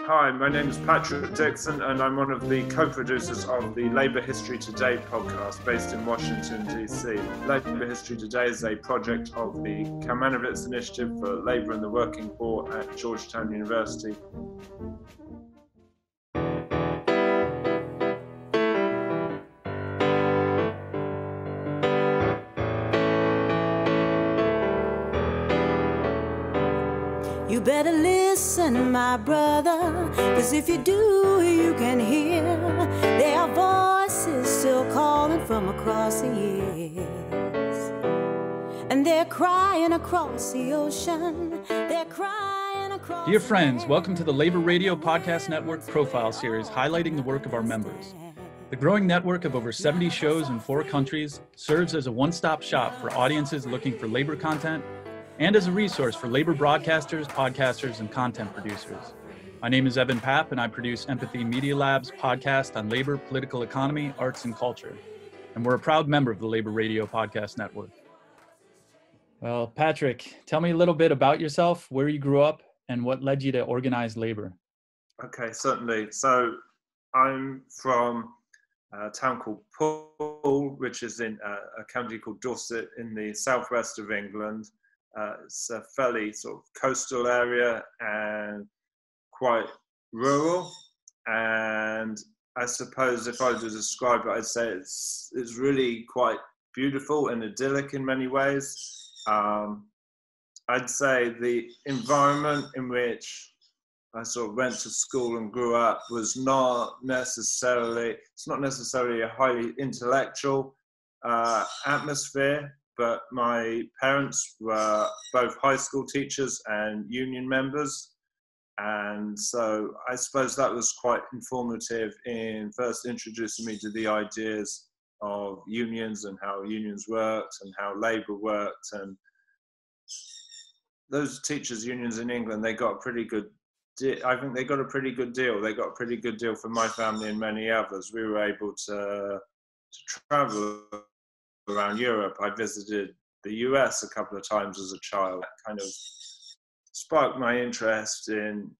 Hi, my name is Patrick Dixon, and I'm one of the co-producers of the Labour History Today podcast based in Washington, D.C. Labour History Today is a project of the Kalmanovitz Initiative for Labour and the Working Poor at Georgetown University. You better listen, my brother, 'cause if you do, you can hear there are voices still calling from across the years. And they're crying across the ocean, they're crying across. Dear friends, welcome to the Labor Radio Podcast Network Profile Series highlighting the work of our members. The growing network of over 70 shows in 4 countries serves as a one-stop shop for audiences looking for labor content and as a resource for labor broadcasters, podcasters, and content producers. My name is Evan Papp, and I produce Empathy Media Lab's podcast on labor, political economy, arts, and culture. And we're a proud member of the Labor Radio Podcast Network. Well, Patrick, tell me a little bit about yourself, where you grew up, and what led you to organize labor. Okay, certainly. So I'm from a town called Poole, which is in a county called Dorset in the southwest of England. It's a fairly sort of coastal area and quite rural. And I suppose if I were to describe it, I'd say it's really quite beautiful and idyllic in many ways. I'd say the environment in which I sort of went to school and grew up was not necessarily a highly intellectual atmosphere. But my parents were both high school teachers and union members. And so I suppose that was quite informative in first introducing me to the ideas of unions and how unions worked and how labour worked. And those teachers' unions in England, they got a pretty good I think they got a pretty good deal. They got a pretty good deal for my family and many others. We were able to travel around Europe. I visited the US a couple of times as a child. That kind of sparked my interest in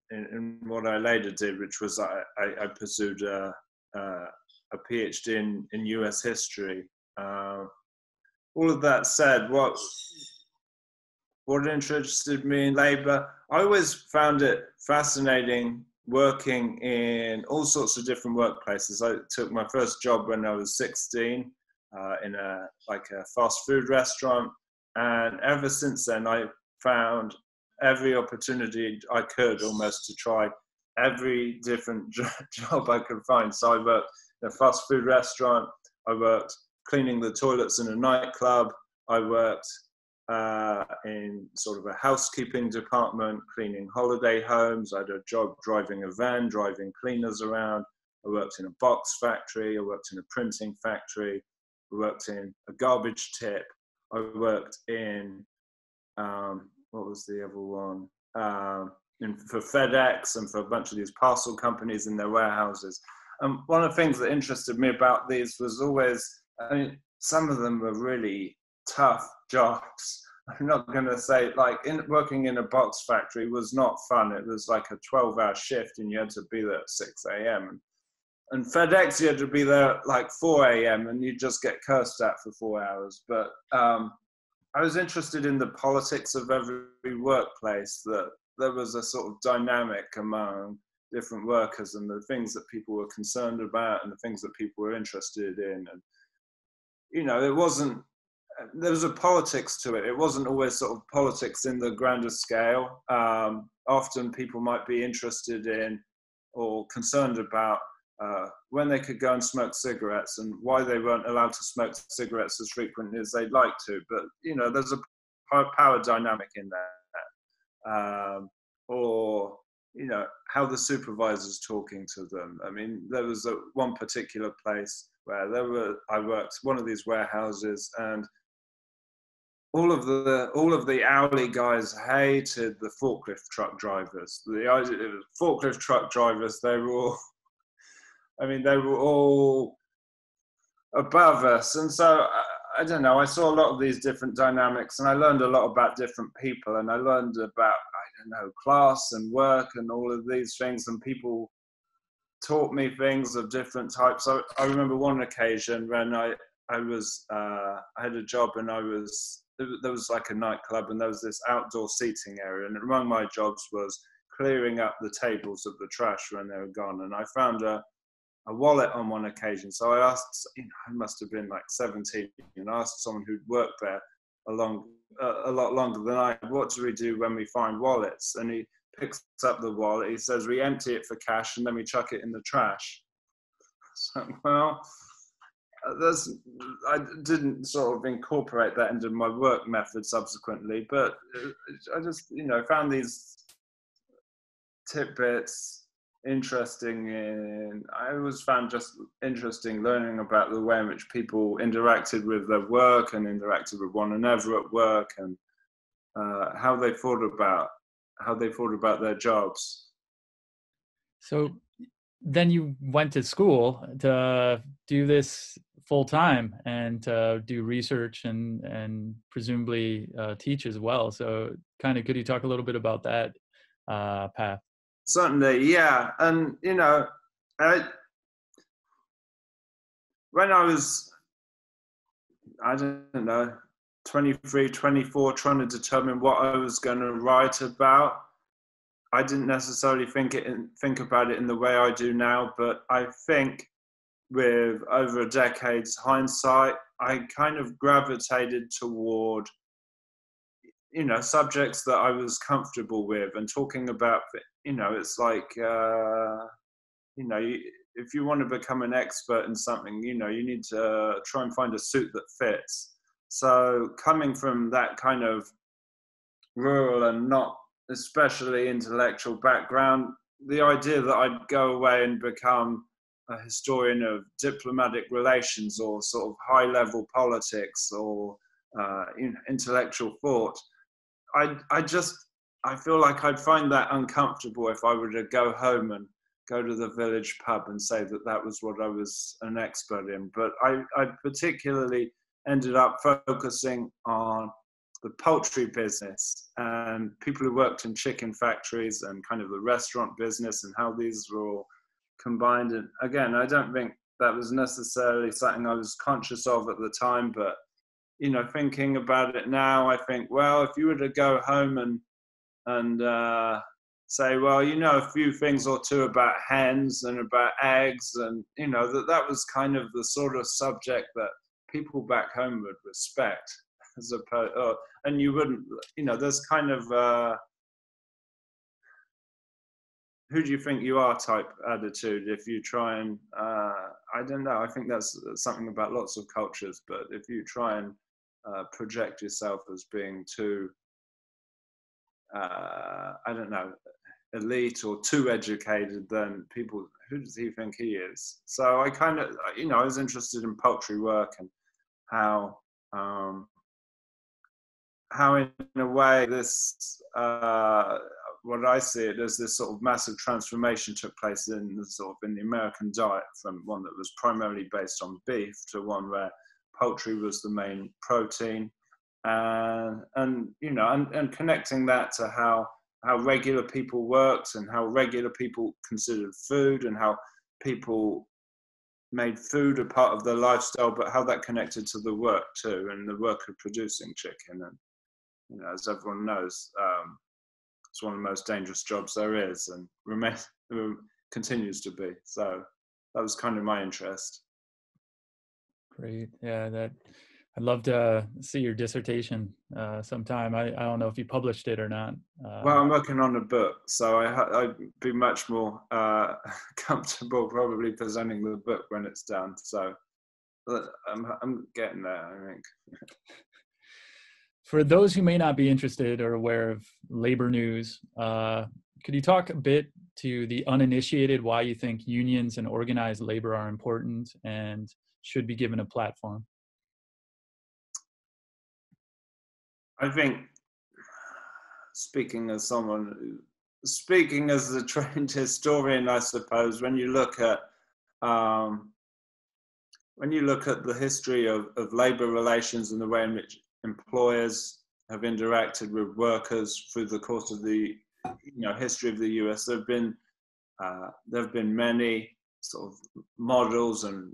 what I later did, which was I pursued a PhD in US history. All of that said, what interested me in labour, I always found it fascinating working in all sorts of different workplaces. I took my first job when I was 16. In a fast food restaurant, and ever since then I found every opportunity I could almost to try every different job I could find. So I worked in a fast food restaurant, I worked cleaning the toilets in a nightclub, I worked in sort of a housekeeping department, cleaning holiday homes, I had a job driving a van, driving cleaners around, I worked in a box factory, I worked in a printing factory, I worked in a garbage tip. I worked in, what was the other one? For FedEx and for a bunch of these parcel companies in their warehouses. One of the things that interested me about these was always, some of them were really tough jobs. I'm not going to say, working in a box factory was not fun. It was like a 12-hour shift and you had to be there at 6 a.m. And FedEx, you had to be there at like 4 a.m. and you just get cursed at for 4 hours. But I was interested in the politics of every workplace, that there was a sort of dynamic among different workers and the things that people were concerned about and the things that people were interested in. And, there was a politics to it. It wasn't always sort of politics in the grander scale. Often people might be interested in or concerned about when they could go and smoke cigarettes and why they weren't allowed to smoke cigarettes as frequently as they'd like to. But, there's a power dynamic in that. Or, how the supervisor's talking to them. There was one particular place where I worked one of these warehouses, and all of the hourly guys hated the forklift truck drivers. The forklift truck drivers, they were all above us. And so I don't know, I saw a lot of these different dynamics, and I learned a lot about different people, and I learned about, I don't know, class and work and all of these things, and people taught me things of different types. I remember one occasion when I had a job, and there was like a nightclub, and there was this outdoor seating area, and among my jobs was clearing up the tables of the trash when they were gone. And I found a wallet on one occasion. So I asked, I must have been like 17, and I asked someone who'd worked there a lot longer than I, what do we do when we find wallets? And he picks up the wallet, he says, we empty it for cash and then we chuck it in the trash. So, well, I didn't sort of incorporate that into my work method subsequently, but I just, found these tidbits interesting. I always found just interesting learning about the way in which people interacted with their work and interacted with one another at work, and how they thought about their jobs. So then you went to school to do this full time and do research and presumably teach as well. So could you talk a little bit about that path? Certainly, yeah. And, when I was, I don't know, 23, 24, trying to determine what I was going to write about, I didn't necessarily think about it in the way I do now, but I think with over a decade's hindsight, I kind of gravitated toward subjects that I was comfortable with, and talking about, it's like, if you want to become an expert in something, you need to try and find a suit that fits. So coming from that kind of rural and not especially intellectual background, the idea that I'd go away and become a historian of diplomatic relations or sort of high-level politics or intellectual thought, I feel like I'd find that uncomfortable if I were to go home and go to the village pub and say that was what I was an expert in. But I particularly ended up focusing on the poultry business and people who worked in chicken factories and kind of the restaurant business and how these were all combined. And again, I don't think that was necessarily something I was conscious of at the time, but thinking about it now, I think, well, if you were to go home and say, well, a few things or two about hens and about eggs, and that was kind of the sort of subject that people back home would respect, as opposed, and you wouldn't, there's kind of who do you think you are type attitude if you try and I don't know, I think that's something about lots of cultures, but if you try and project yourself as being too I don't know, elite or too educated, then people, who does he think he is? So I kind of, I was interested in poultry work and how in a way this, what I see it as, this sort of massive transformation took place in the American diet, from one that was primarily based on beef to one where poultry was the main protein, and connecting that to how regular people worked and how regular people considered food and how people made food a part of their lifestyle, but how that connected to the work too, and the work of producing chicken. And as everyone knows, it's one of the most dangerous jobs there is, and continues to be. So that was kind of my interest. Great. Yeah, I'd love to see your dissertation sometime. I don't know if you published it or not. Well, I'm working on a book, so I'd be much more comfortable probably presenting the book when it's done. So I'm getting there, I think. For those who may not be interested or aware of labor news, could you talk a bit to the uninitiated why you think unions and organized labor are important and should be given a platform? I think, speaking as a trained historian, I suppose, when you look at when you look at the history of labor relations and the way in which employers have interacted with workers through the course of the history of the US, there have been many sort of models and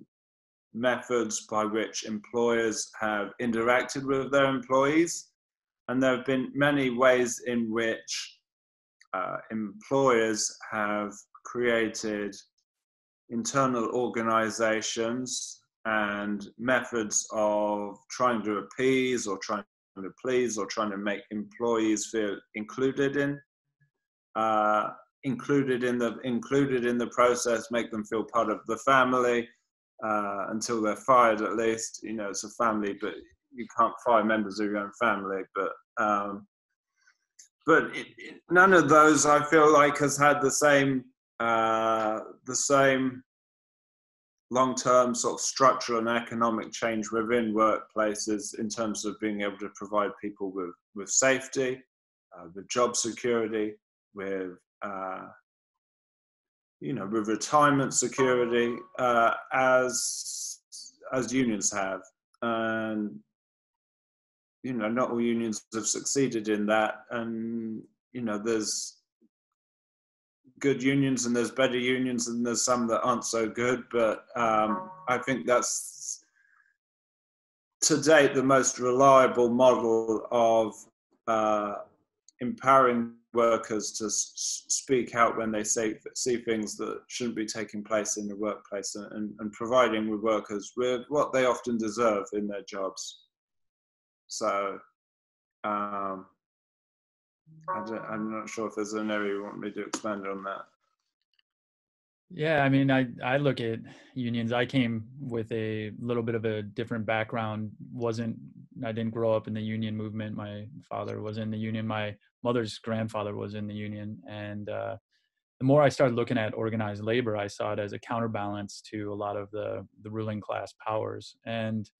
methods by which employers have interacted with their employees, and there have been many ways in which employers have created internal organizations and methods of trying to appease or trying to please or trying to make employees feel included in the process, make them feel part of the family until they're fired. At least, it's a family, but you can't fire members of your own family. But none of those, I feel like, has had the same long-term sort of structural and economic change within workplaces in terms of being able to provide people with safety, with job security, with with retirement security, as unions have. And not all unions have succeeded in that. And there's good unions and there's better unions and there's some that aren't so good, but I think that's to date the most reliable model of empowering workers to speak out when they see things that shouldn't be taking place in the workplace, and providing with workers with what they often deserve in their jobs. So I'm not sure if there's an area you want me to expand on that. Yeah, I mean, I look at unions. I came with a little bit of a different background. I didn't grow up in the union movement. My father was in the union. My mother's grandfather was in the union. And the more I started looking at organized labor, I saw it as a counterbalance to a lot of the ruling class powers. And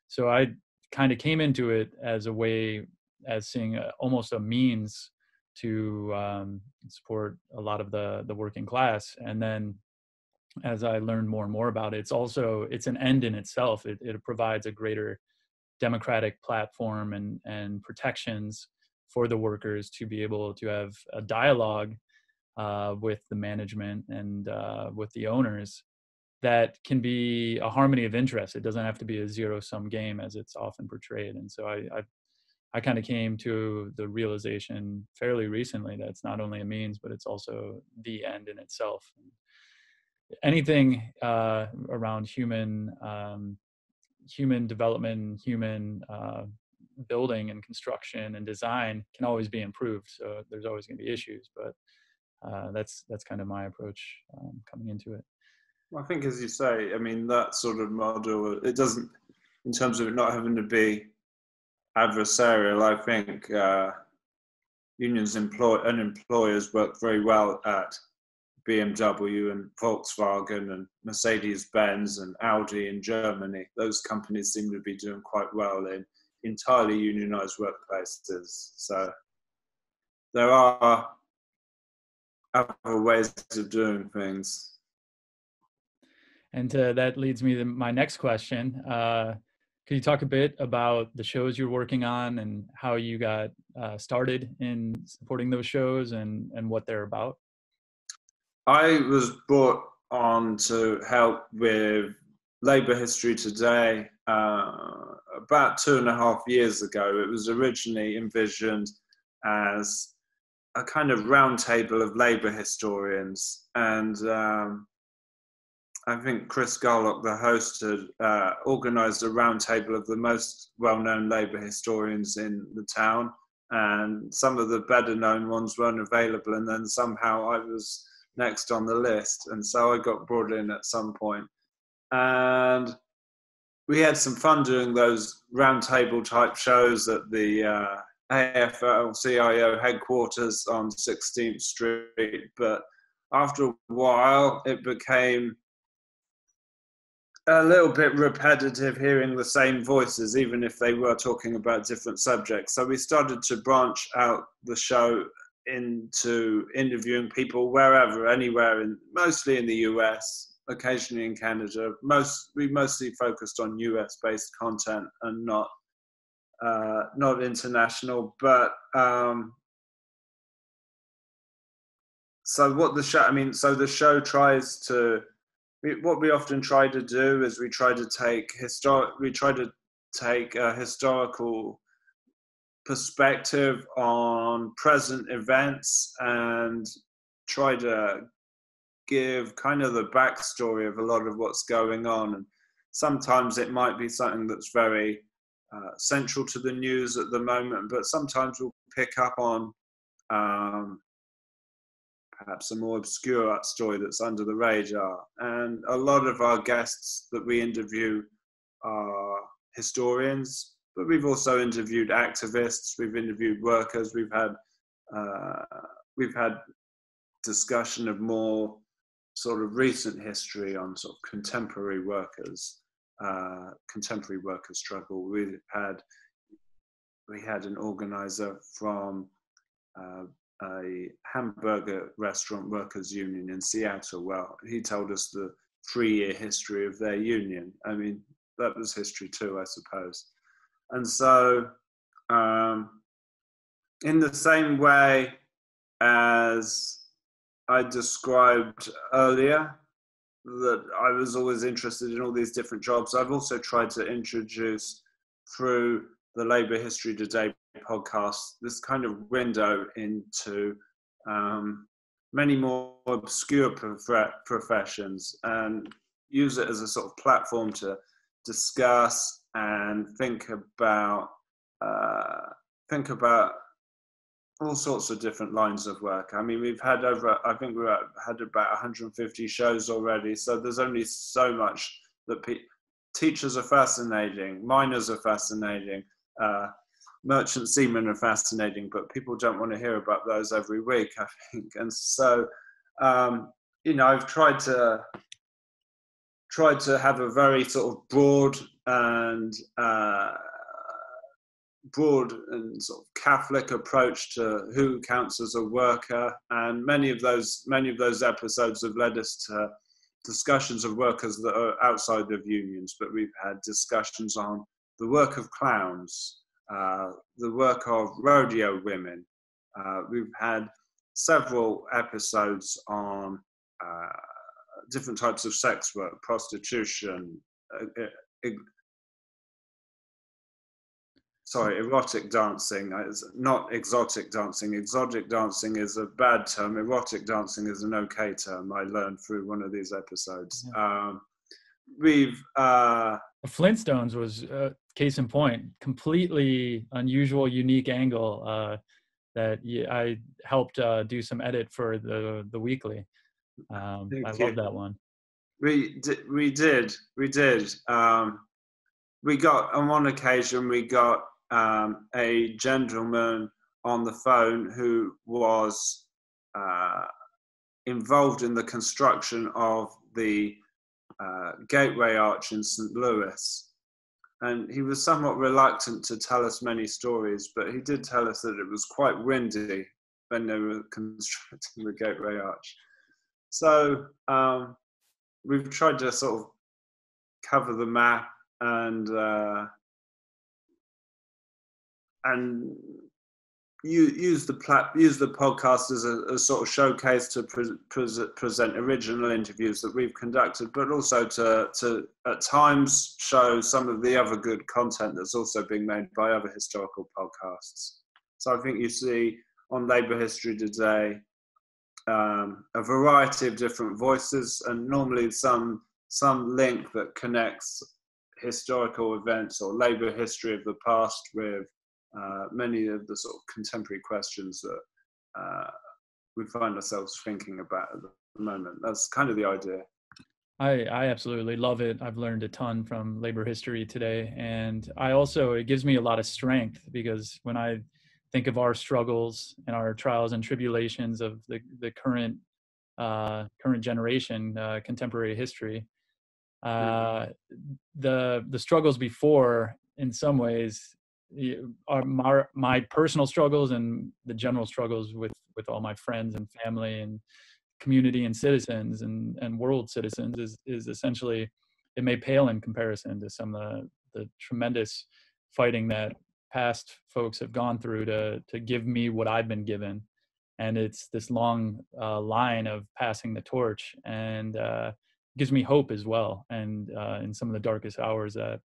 so I kind of came into it as a way, as seeing almost a means to support a lot of the working class. And then as I learned more and more about it, it's an end in itself. It provides a greater democratic platform and protections for the workers to be able to have a dialogue with the management and with the owners that can be a harmony of interest. It doesn't have to be a zero-sum game as it's often portrayed. And so I kind of came to the realization fairly recently that it's not only a means, but it's also the end in itself. Anything around human development, human building and construction and design can always be improved. So there's always going to be issues, but that's kind of my approach coming into it. Well, I think, as you say, I mean, that sort of model, it doesn't, in terms of it not having to be adversarial, I think unions and employers work very well at BMW and Volkswagen and Mercedes-Benz and Audi in Germany. Those companies seem to be doing quite well in entirely unionized workplaces. So there are other ways of doing things. And that leads me to my next question. Could you talk a bit about the shows you're working on and how you got started in supporting those shows and what they're about? I was brought on to help with Labour History Today about 2.5 years ago. It was originally envisioned as a kind of roundtable of labour historians, and I think Chris Garlock, the host, had organised a roundtable of the most well-known labour historians in the town, and some of the better-known ones weren't available, and then somehow I was next on the list, and so I got brought in at some point. And we had some fun doing those roundtable type shows at the AFL-CIO headquarters on 16th Street, but after a while it became a little bit repetitive hearing the same voices, even if they were talking about different subjects. So we started to branch out the show into interviewing people wherever, anywhere, mostly in the US, occasionally in Canada. We mostly focused on US-based content and not international. But so what the show, so the show tries to, what we often try to do is we try to take a historical perspective on present events and try to give kind of the backstory of a lot of what's going on. And sometimes it might be something that's very central to the news at the moment, but sometimes we'll pick up on perhaps a more obscure story that's under the radar. And a lot of our guests that we interview are historians, but we've also interviewed activists, we've interviewed workers, we've had discussion of more sort of recent history on sort of contemporary workers struggle. We had an organizer from a hamburger restaurant workers union in Seattle. Well, he told us the 3-year history of their union. I mean, that was history too, I suppose. And so in the same way as I described earlier, that I was always interested in all these different jobs, I've also tried to introduce through the Labour History Today podcast this kind of window into many more obscure professions, and use it as a sort of platform to discuss and think about all sorts of different lines of work. I mean, we've had about 150 shows already, so there's only so much that teachers are fascinating, miners are fascinating, merchant seamen are fascinating, but people don't want to hear about those every week, I think. And so, I've tried to have a very sort of broad and sort of Catholic approach to who counts as a worker, and many of those episodes have led us to discussions of workers that are outside of unions. But we've had discussions on the work of clowns, the work of rodeo women. We've had several episodes on different types of sex work, prostitution, erotic dancing. It's not exotic dancing. Exotic dancing is a bad term. Erotic dancing is an okay term, I learned through one of these episodes. Yeah. The Flintstones was case in point, completely unusual, unique angle that I helped do some edit for the weekly. I love that one. We did. We got, on one occasion, we got a gentleman on the phone who was involved in the construction of the Gateway Arch in St. Louis. And he was somewhat reluctant to tell us many stories, but he did tell us that it was quite windy when they were constructing the Gateway Arch. So we've tried to sort of cover the map and use the podcast as a sort of showcase to present original interviews that we've conducted, but also to at times show some of the other good content that's also being made by other historical podcasts. So I think you see on Labour History Today a variety of different voices, and normally some link that connects historical events or labour history of the past with many of the sort of contemporary questions that we find ourselves thinking about at the moment. That's kind of the idea. I absolutely love it. I've learned a ton from Labour History Today, and it gives me a lot of strength, because when I think of our struggles and our trials and tribulations of the current generation, contemporary history, the struggles before, in some ways, are my personal struggles and the general struggles with all my friends and family and community and citizens and world citizens is essentially, it may pale in comparison to some of the tremendous fighting that past folks have gone through to give me what I've been given. And it's this long line of passing the torch, and gives me hope as well. And in some of the darkest hours, that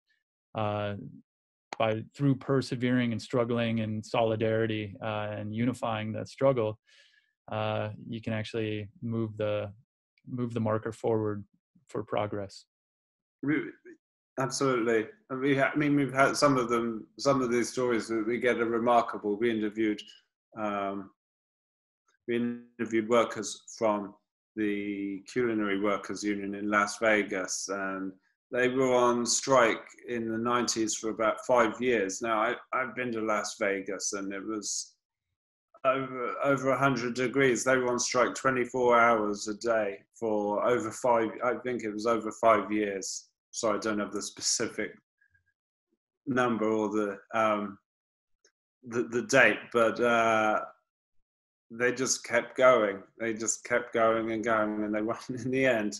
through persevering and struggling and solidarity and unifying that struggle, you can actually move the marker forward for progress. Absolutely. We've had some of these stories that we get are remarkable. We interviewed workers from the Culinary Workers Union in Las Vegas, and they were on strike in the 90s for about 5 years. Now, I've been to Las Vegas, and it was over 100 degrees. They were on strike 24 hours a day for over 5 years. So I don't have the specific number or the date, but they just kept going. They just kept going and going, and they won in the end.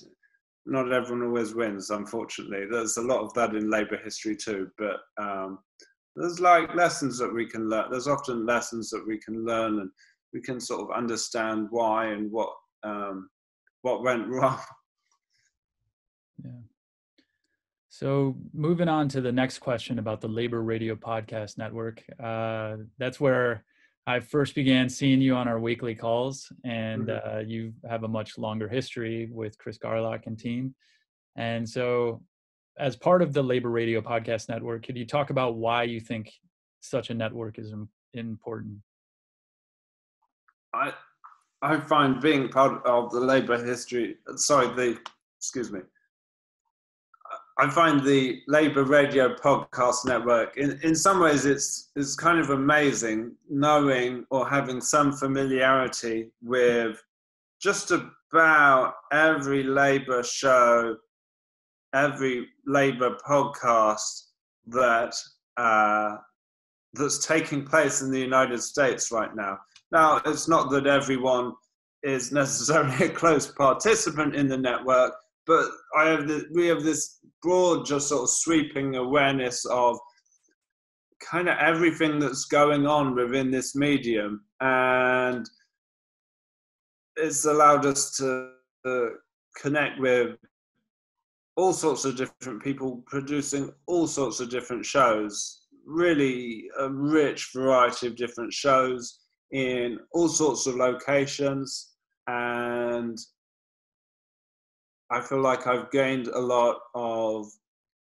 Not everyone always wins, unfortunately. There's a lot of that in labour history too, but there's like lessons that we can learn. There's often lessons that we can learn, and we can sort of understand why and what went wrong. Yeah. So moving on to the next question about the Labor Radio Podcast Network. That's where I first began seeing you on our weekly calls, and you have a much longer history with Chris Garlock and team. And so as part of the Labor Radio Podcast Network, could you talk about why you think such a network is important? I find being part of the labor history, I find the Labor Radio Podcast Network, in some ways it's kind of amazing knowing or having some familiarity with just about every labor show, every labor podcast that's taking place in the United States right now. Now, it's not that everyone is necessarily a close participant in the network, but we have this broad, just sort of sweeping awareness of kind of everything that's going on within this medium, and it's allowed us to connect with all sorts of different people producing all sorts of different shows, really a rich variety of different shows in all sorts of locations. And I feel like I've gained a lot of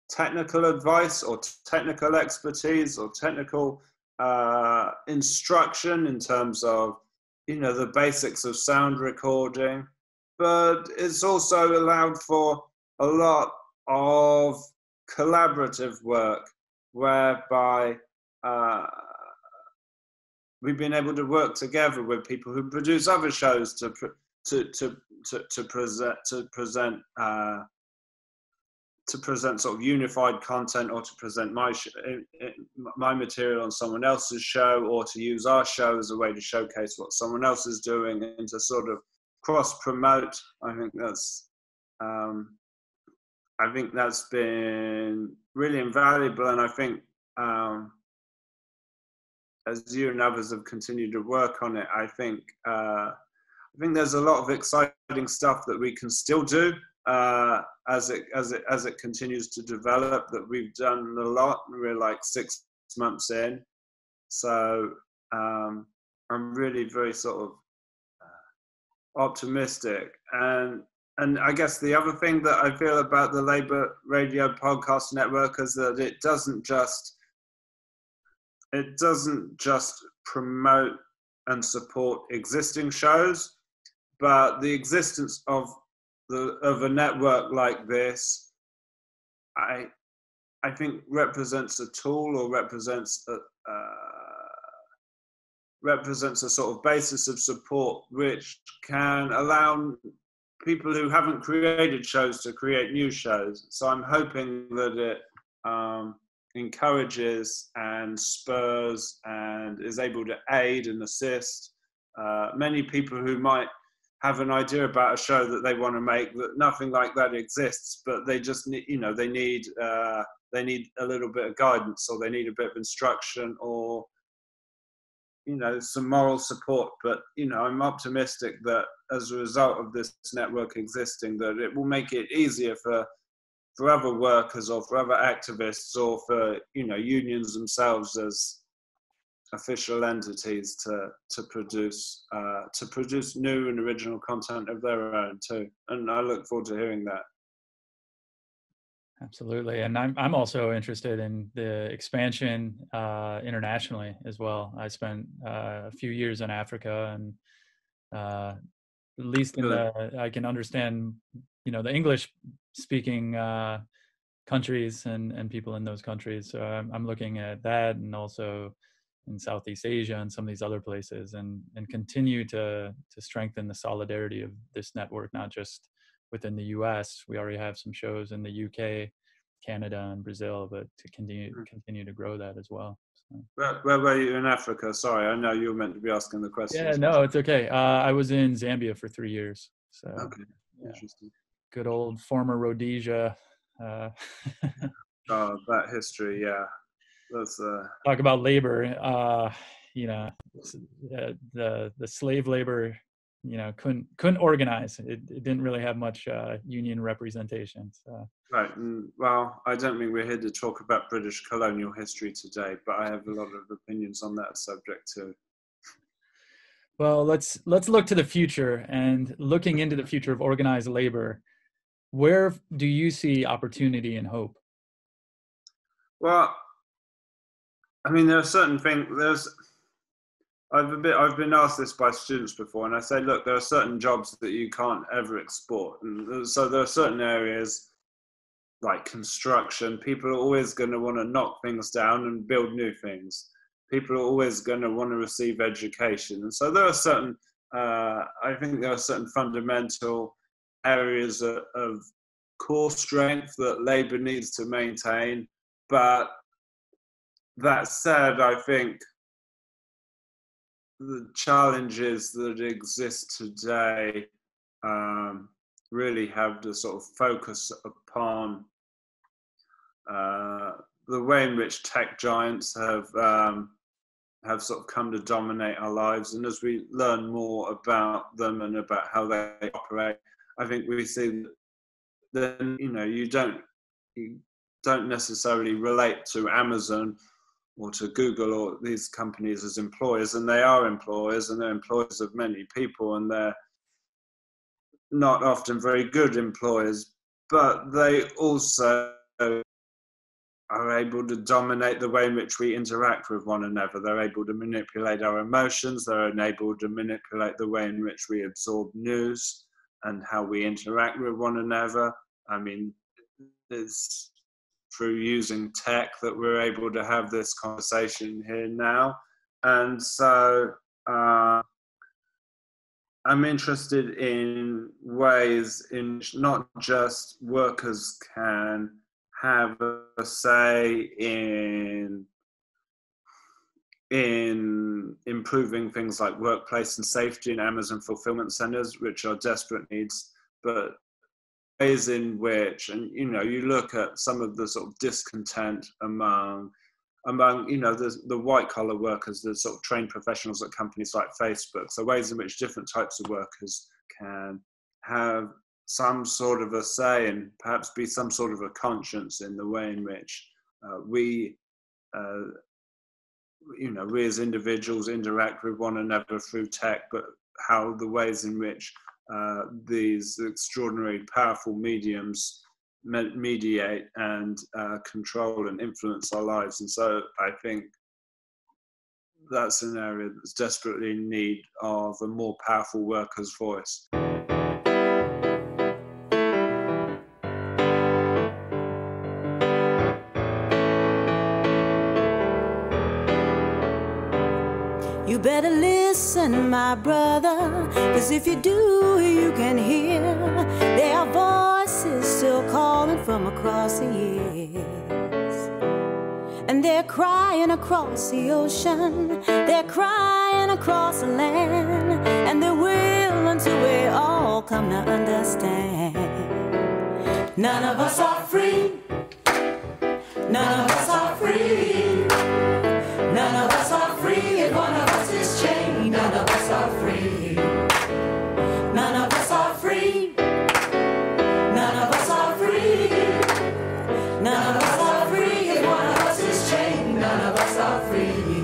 technical advice or technical expertise or technical instruction in terms of, the basics of sound recording. But it's also allowed for a lot of collaborative work whereby we've been able to work together with people who produce other shows to present sort of unified content, or to present my material on someone else's show, or to use our show as a way to showcase what someone else is doing and to sort of cross promote. I think that's been really invaluable, and I think as you and others have continued to work on it, I think there's a lot of exciting stuff that we can still do as it continues to develop. That we've done a lot. We're like 6 months in, so I'm really very sort of optimistic. And I guess the other thing that I feel about the Labor Radio Podcast Network is that it doesn't just promote and support existing shows, but the existence of a network like this, I think represents a tool, or represents a sort of basis of support which can allow people who haven't created shows to create new shows. So I'm hoping that it encourages and spurs and is able to aid and assist many people who might have an idea about a show that they want to make, that nothing like that exists, but they just need, they need a little bit of guidance, or they need a bit of instruction, or some moral support. But I'm optimistic that as a result of this network existing, that it will make it easier for other workers, or for other activists, or for unions themselves as official entities to produce new and original content of their own too. And I look forward to hearing that. Absolutely. And I'm also interested in the expansion internationally as well. I spent a few years in Africa, and at least I can understand, the English speaking countries and people in those countries. So I'm looking at that, and also in Southeast Asia and some of these other places, and continue to strengthen the solidarity of this network, not just within the US. We already have some shows in the UK, Canada, and Brazil, but to continue to grow that as well. So. Where were you in Africa? Sorry, I know you were meant to be asking the question. Yeah, no, it's okay. I was in Zambia for 3 years. So okay, yeah. Interesting. Good old former Rhodesia. Oh, that history, yeah. That's talk about labor. The slave labor, couldn't organize. It didn't really have much union representation. So. Right. Well, I don't think we're here to talk about British colonial history today, but I have a lot of opinions on that subject too. Well, let's look to the future, and looking into the future of organized labor. Where do you see opportunity and hope? Well, I mean, there are certain things. I've been asked this by students before, and I say, look, there are certain jobs that you can't ever export, and so there are certain areas like construction. People are always going to want to knock things down and build new things. People are always going to want to receive education, and so there are certain. I think there are certain fundamental areas of core strength that labour needs to maintain. But that said, I think the challenges that exist today really have to sort of focus upon the way in which tech giants have sort of come to dominate our lives. And as we learn more about them and about how they operate, I think we see that you don't necessarily relate to Amazon or to Google or these companies as employers, and they are employers, and they're employers of many people, and they're not often very good employers, but they also are able to dominate the way in which we interact with one another. They're able to manipulate our emotions. They're able to manipulate the way in which we absorb news and how we interact with one another. I mean, it's through using tech that we're able to have this conversation here now. And so I'm interested in ways in which not just workers can have a say in improving things like workplace and safety in Amazon fulfillment centers, which are desperate needs, but ways in which, and you look at some of the sort of discontent among the white collar workers, the sort of trained professionals at companies like Facebook, so ways in which different types of workers can have some sort of a say and perhaps be some sort of a conscience in the way in which we as individuals interact with one another through tech, but how the ways in which these extraordinary powerful mediums mediate and control and influence our lives. And so I think that's an area that's desperately in need of a more powerful worker's voice. You better listen, my brother, 'cause if you do, you can hear there are voices still calling from across the years. And they're crying across the ocean, they're crying across the land, and they will until we all come to understand. None of us are free. None of us are free. None of us are free. If one of us is chained, none of us are free. None of us are free. None of us are free. None of us are free. If one of us is chained, none of us are free.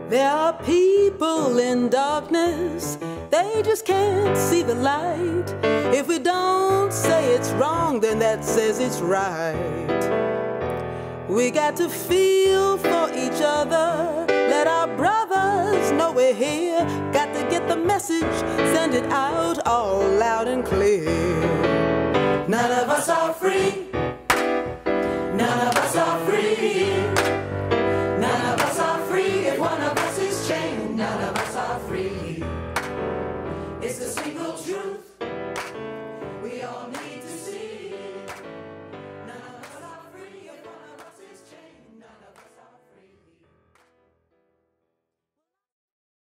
There are people in darkness, they just can't see the light. If we don't say it's wrong, then that says it's right. We got to feel for each other, let our brothers know we're here. Got to get the message, send it out all loud and clear. None of us are free. None of us are free. None of us are free. If one of us is chained, none of us are free. It's the